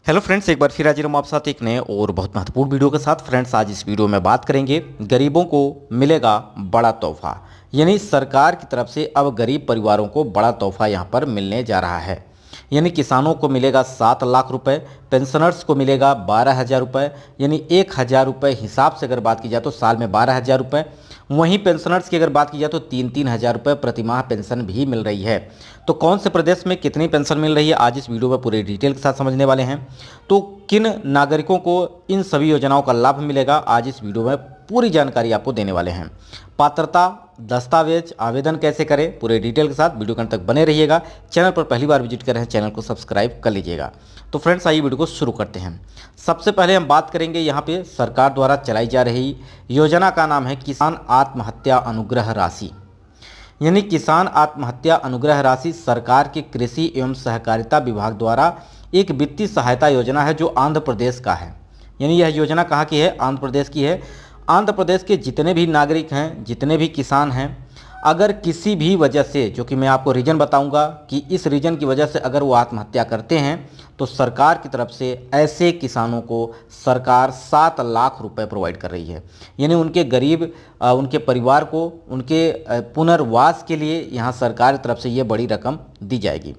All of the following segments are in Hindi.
हेलो फ्रेंड्स, एक बार फिर हाजिर हूँ आप साथ एक नए और बहुत महत्वपूर्ण वीडियो के साथ। फ्रेंड्स, आज इस वीडियो में बात करेंगे गरीबों को मिलेगा बड़ा तोहफा। यानी सरकार की तरफ से अब गरीब परिवारों को बड़ा तोहफा यहाँ पर मिलने जा रहा है। यानी किसानों को मिलेगा 7 लाख रुपए, पेंशनर्स को मिलेगा 12,000 रुपये। यानी 1,000 रुपये हिसाब से अगर बात की जाए तो साल में 12,000 रुपये। वहीं पेंशनर्स की अगर बात की जाए तो 3-3 हज़ार रुपये प्रतिमाह पेंशन भी मिल रही है। तो कौन से प्रदेश में कितनी पेंशन मिल रही है, आज इस वीडियो में पूरे डिटेल के साथ समझने वाले हैं। तो किन नागरिकों को इन सभी योजनाओं का लाभ मिलेगा, आज इस वीडियो में पूरी जानकारी आपको देने वाले हैं। पात्रता, दस्तावेज, आवेदन कैसे करें, पूरे डिटेल के साथ वीडियो के अंत तक बने रहिएगा। चैनल पर पहली बार विजिट कर रहे हैं, चैनल को सब्सक्राइब कर लीजिएगा। तो फ्रेंड्स, आइए वीडियो को शुरू करते हैं। सबसे पहले हम बात करेंगे यहाँ पे सरकार द्वारा चलाई जा रही योजना का नाम है किसान आत्महत्या अनुग्रह राशि। यानी किसान आत्महत्या अनुग्रह राशि सरकार के कृषि एवं सहकारिता विभाग द्वारा एक वित्तीय सहायता योजना है जो आंध्र प्रदेश का है। यानी यह योजना कहाँ की है? आंध्र प्रदेश की है। आंध्र प्रदेश के जितने भी नागरिक हैं, जितने भी किसान हैं, अगर किसी भी वजह से, जो कि मैं आपको रीज़न बताऊंगा कि इस रीज़न की वजह से अगर वो आत्महत्या करते हैं तो सरकार की तरफ से ऐसे किसानों को सरकार 7 लाख रुपए प्रोवाइड कर रही है। यानी उनके गरीब उनके परिवार को उनके पुनर्वास के लिए यहाँ सरकार की तरफ से ये बड़ी रकम दी जाएगी।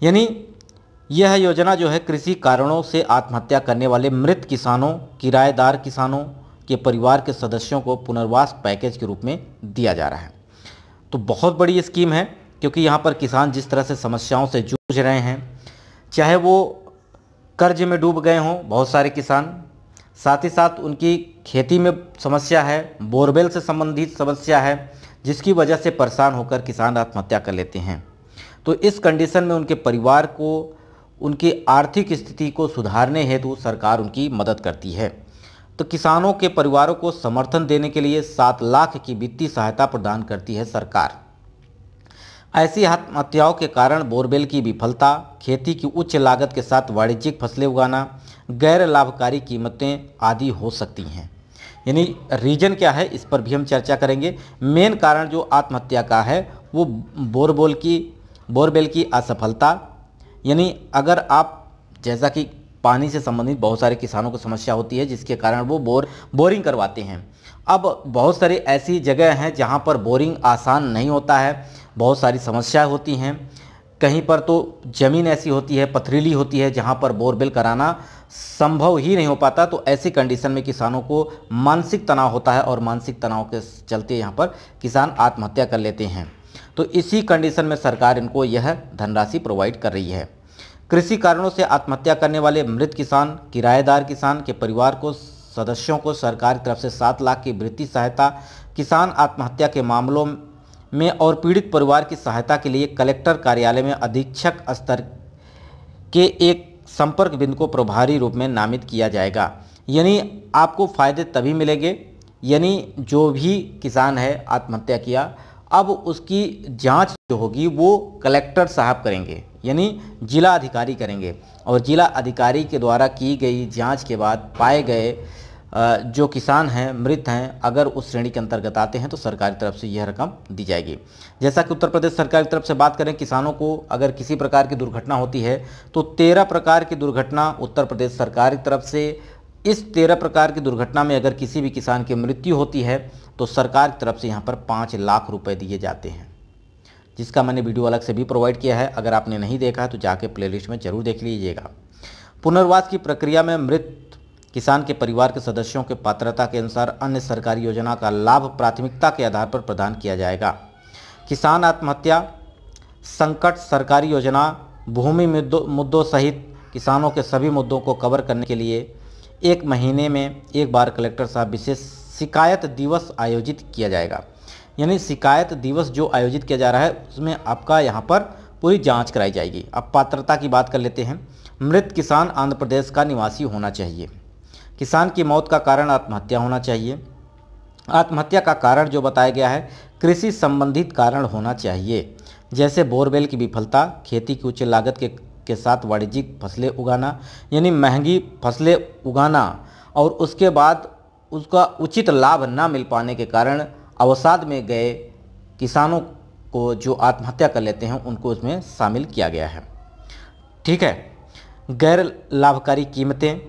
यानी यह योजना जो है कृषि कारणों से आत्महत्या करने वाले मृत किसानों, किराएदार किसानों के परिवार के सदस्यों को पुनर्वास पैकेज के रूप में दिया जा रहा है। तो बहुत बड़ी स्कीम है, क्योंकि यहाँ पर किसान जिस तरह से समस्याओं से जूझ रहे हैं, चाहे वो कर्ज में डूब गए हों बहुत सारे किसान, साथ ही साथ उनकी खेती में समस्या है, बोरवेल से संबंधित समस्या है, जिसकी वजह से परेशान होकर किसान आत्महत्या कर लेते हैं। तो इस कंडीशन में उनके परिवार को, उनकी आर्थिक स्थिति को सुधारने हेतु सरकार उनकी मदद करती है। तो किसानों के परिवारों को समर्थन देने के लिए 7 लाख की वित्तीय सहायता प्रदान करती है सरकार। ऐसी आत्महत्याओं के कारण बोरवेल की विफलता, खेती की उच्च लागत के साथ वाणिज्यिक फसलें उगाना, गैर लाभकारी कीमतें आदि हो सकती हैं। यानी रीजन क्या है, इस पर भी हम चर्चा करेंगे। मेन कारण जो आत्महत्या का है वो बोरवेल की असफलता। यानी अगर आप, जैसा कि पानी से संबंधित बहुत सारे किसानों को समस्या होती है, जिसके कारण वो बोरिंग करवाते हैं। अब बहुत सारी ऐसी जगह हैं जहां पर बोरिंग आसान नहीं होता है, बहुत सारी समस्याएं होती हैं। कहीं पर तो ज़मीन ऐसी होती है, पथरीली होती है, जहां पर बोरवेल कराना संभव ही नहीं हो पाता। तो ऐसी कंडीशन में किसानों को मानसिक तनाव होता है और मानसिक तनाव के चलते यहाँ पर किसान आत्महत्या कर लेते हैं। तो इसी कंडीशन में सरकार इनको यह धनराशि प्रोवाइड कर रही है। कृषि कारणों से आत्महत्या करने वाले मृत किसान, किराएदार किसान के परिवार को सदस्यों को सरकार की तरफ से 7 लाख की वित्तीय सहायता। किसान आत्महत्या के मामलों में और पीड़ित परिवार की सहायता के लिए कलेक्टर कार्यालय में अधीक्षक स्तर के एक संपर्क बिंदु को प्रभारी रूप में नामित किया जाएगा। यानी आपको फ़ायदे तभी मिलेंगे, यानी जो भी किसान है आत्महत्या किया, अब उसकी जांच जो होगी वो कलेक्टर साहब करेंगे, यानी जिला अधिकारी करेंगे। और जिला अधिकारी के द्वारा की गई जांच के बाद पाए गए जो किसान हैं, मृत हैं, अगर उस श्रेणी के अंतर्गत आते हैं तो सरकार की तरफ से यह रकम दी जाएगी। जैसा कि उत्तर प्रदेश सरकार की तरफ से बात करें, किसानों को अगर किसी प्रकार की दुर्घटना होती है तो 13 प्रकार की दुर्घटना उत्तर प्रदेश सरकार की तरफ से, इस 13 प्रकार की दुर्घटना में अगर किसी भी किसान की मृत्यु होती है तो सरकार की तरफ से यहाँ पर 5 लाख रुपए दिए जाते हैं, जिसका मैंने वीडियो अलग से भी प्रोवाइड किया है। अगर आपने नहीं देखा है तो जाके प्लेलिस्ट में जरूर देख लीजिएगा। पुनर्वास की प्रक्रिया में मृत किसान के परिवार के सदस्यों के पात्रता के अनुसार अन्य सरकारी योजना का लाभ प्राथमिकता के आधार पर प्रदान किया जाएगा। किसान आत्महत्या संकट सरकारी योजना भूमि मुद्दों सहित किसानों के सभी मुद्दों को कवर करने के लिए 1 महीने में एक बार कलेक्टर साहब विशेष शिकायत दिवस आयोजित किया जाएगा। यानी शिकायत दिवस जो आयोजित किया जा रहा है उसमें आपका यहाँ पर पूरी जांच कराई जाएगी। अब पात्रता की बात कर लेते हैं। मृत किसान आंध्र प्रदेश का निवासी होना चाहिए। किसान की मौत का कारण आत्महत्या होना चाहिए। आत्महत्या का कारण जो बताया गया है कृषि संबंधित कारण होना चाहिए, जैसे बोरवेल की विफलता, खेती की उच्च लागत के साथ वाणिज्यिक फसलें उगाना, यानी महंगी फसलें उगाना और उसके बाद उसका उचित लाभ न मिल पाने के कारण अवसाद में गए किसानों को जो आत्महत्या कर लेते हैं उनको उसमें शामिल किया गया है। ठीक है। गैर लाभकारी कीमतें,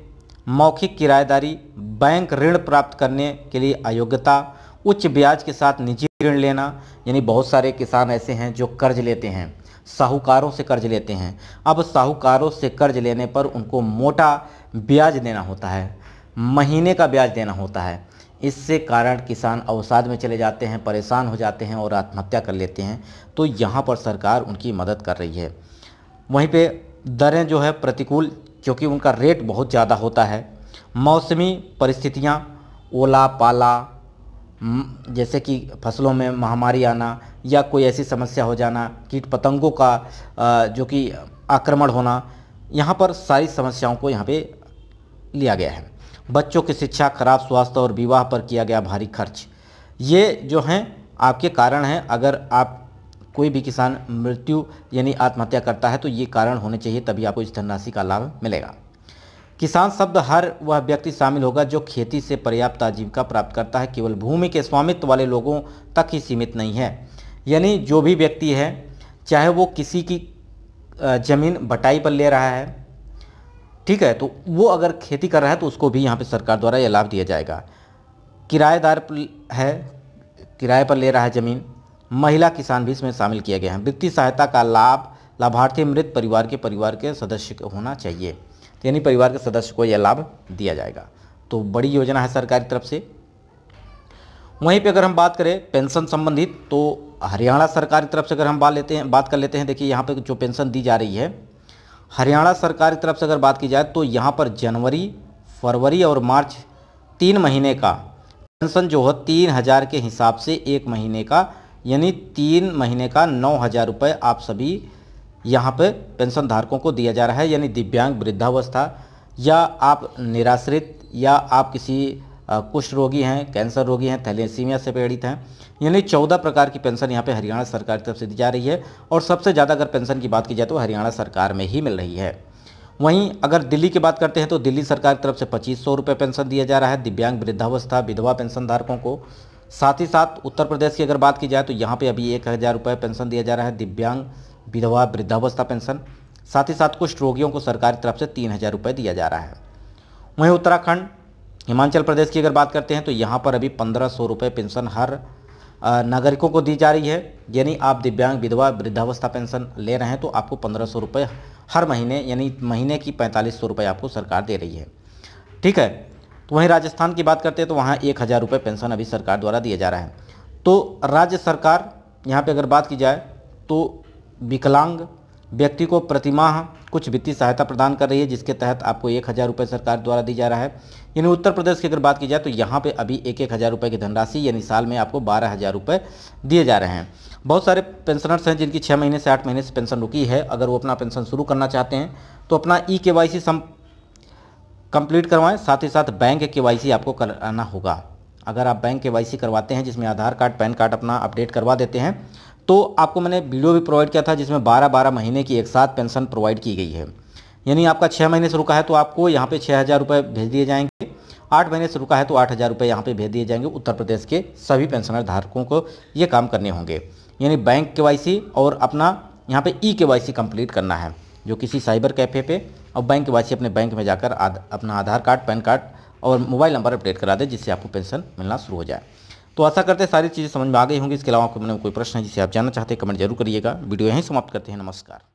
मौखिक किराएदारी, बैंक ऋण प्राप्त करने के लिए अयोग्यता, उच्च ब्याज के साथ निजी ऋण लेना। यानी बहुत सारे किसान ऐसे हैं जो कर्ज लेते हैं, साहूकारों से कर्ज लेते हैं। अब साहूकारों से कर्ज लेने पर उनको मोटा ब्याज देना होता है, महीने का ब्याज देना होता है। इससे कारण किसान अवसाद में चले जाते हैं, परेशान हो जाते हैं और आत्महत्या कर लेते हैं। तो यहाँ पर सरकार उनकी मदद कर रही है। वहीं पे दरें जो है प्रतिकूल, क्योंकि उनका रेट बहुत ज़्यादा होता है। मौसमी परिस्थितियाँ, ओला पाला, जैसे कि फसलों में महामारी आना या कोई ऐसी समस्या हो जाना, कीट पतंगों का जो कि आक्रमण होना, यहाँ पर सारी समस्याओं को यहाँ पे लिया गया है। बच्चों की शिक्षा, खराब स्वास्थ्य और विवाह पर किया गया भारी खर्च, ये जो हैं आपके कारण हैं। अगर आप कोई भी किसान मृत्यु यानी आत्महत्या करता है तो ये कारण होने चाहिए, तभी आपको इस धनराशि का लाभ मिलेगा। किसान शब्द हर वह व्यक्ति शामिल होगा जो खेती से पर्याप्त आजीविका प्राप्त करता है, केवल भूमि के स्वामित्व वाले लोगों तक ही सीमित नहीं है। यानी जो भी व्यक्ति है, चाहे वो किसी की ज़मीन बटाई पर ले रहा है, ठीक है, तो वो अगर खेती कर रहा है तो उसको भी यहाँ पे सरकार द्वारा यह लाभ दिया जाएगा। किराएदार है, किराए पर ले रहा है ज़मीन, महिला किसान भी इसमें शामिल किया गया है। वित्तीय सहायता का लाभ लाभार्थी मृत परिवार के सदस्य होना चाहिए, यानी परिवार के सदस्य को यह लाभ दिया जाएगा। तो बड़ी योजना है सरकारी तरफ से। वहीं पे अगर हम बात करें पेंशन संबंधित, तो हरियाणा सरकार की तरफ से अगर हम बात कर लेते हैं, देखिए यहाँ पे जो पेंशन दी जा रही है हरियाणा सरकार की तरफ से अगर बात की जाए तो यहाँ पर जनवरी, फरवरी और मार्च 3 महीने का पेंशन जो है 3,000 के हिसाब से 1 महीने का, यानी 3 महीने का 9,000 रुपये आप सभी यहाँ पे पेंशन धारकों को दिया जा रहा है। यानी दिव्यांग, वृद्धावस्था, या आप निराश्रित, या आप किसी कुष्ठ रोगी हैं, कैंसर रोगी हैं, थैलेसीमिया से पीड़ित हैं, यानी 14 प्रकार की पेंशन यहाँ पे हरियाणा सरकार की तरफ से दी जा रही है। और सबसे ज़्यादा अगर पेंशन की बात की जाए तो हरियाणा सरकार में ही मिल रही है। वहीं अगर दिल्ली की बात करते हैं तो दिल्ली सरकार की तरफ से 2,500 रुपये पेंशन दिया जा रहा है दिव्यांग, वृद्धावस्था, विधवा पेंशन धारकों को। साथ ही साथ उत्तर प्रदेश की अगर बात की जाए तो यहाँ पर अभी 1,000 रुपये पेंशन दिया जा रहा है दिव्यांग, विधवा, वृद्धावस्था पेंशन। साथ ही साथ कुष्ठ रोगियों को सरकार की तरफ से 3,000 रुपये दिया जा रहा है। वहीं उत्तराखंड, हिमाचल प्रदेश की अगर बात करते हैं तो यहाँ पर अभी 1,500 रुपये पेंशन हर नागरिकों को दी जा रही है। यानी आप दिव्यांग, विधवा, वृद्धावस्था पेंशन ले रहे हैं तो आपको 1,500 रुपये हर महीने, यानी महीने की 4,500 रुपये आपको सरकार दे रही है, ठीक है। तो वहीं राजस्थान की बात करते हैं तो वहाँ 1,000 रुपये पेंशन अभी सरकार द्वारा दिया जा रहा है। तो राज्य सरकार यहाँ पर अगर बात की जाए तो विकलांग व्यक्ति को प्रतिमाह कुछ वित्तीय सहायता प्रदान कर रही है, जिसके तहत आपको 1,000 रुपये सरकार द्वारा दी जा रहा है। यानी उत्तर प्रदेश की अगर बात की जाए तो यहाँ पे अभी 1,000 रुपये की धनराशि, यानी साल में आपको 12,000 रुपये दिए जा रहे हैं। बहुत सारे पेंशनर्स हैं जिनकी 6 महीने से 8 महीने से पेंशन रुकी है। अगर वो अपना पेंशन शुरू करना चाहते हैं तो अपना KYC कंप्लीट करवाएं। साथ ही साथ बैंक KYC आपको कराना होगा। अगर आप बैंक KYC करवाते हैं, जिसमें आधार कार्ड, पैन कार्ड अपना अपडेट करवा देते हैं, तो आपको मैंने वीडियो भी प्रोवाइड किया था जिसमें 12-12 महीने की एक साथ पेंशन प्रोवाइड की गई है। यानी आपका 6 महीने से रुका है तो आपको यहाँ पे 6,000 रुपये भेज दिए जाएंगे, 8 महीने से रुका है तो 8,000 रुपये यहाँ पे भेज दिए जाएंगे। उत्तर प्रदेश के सभी पेंशनर धारकों को ये काम करने होंगे। यानी बैंक KYC और अपना यहाँ पे KYC कंप्लीट करना है, जो किसी साइबर कैफ़े पे, और बैंक KYC अपने बैंक में जाकर अपना आधार कार्ड, पैन कार्ड और मोबाइल नंबर अपडेट करा दे, जिससे आपको पेंशन मिलना शुरू हो जाए। तो आशा करते हैं सारी चीज़ें समझ में आ गई होंगी। इसके अलावा आपको मैंने कोई प्रश्न है जिसे आप जानना चाहते हैं, कमेंट जरूर करिएगा। वीडियो यहीं समाप्त करते हैं। नमस्कार।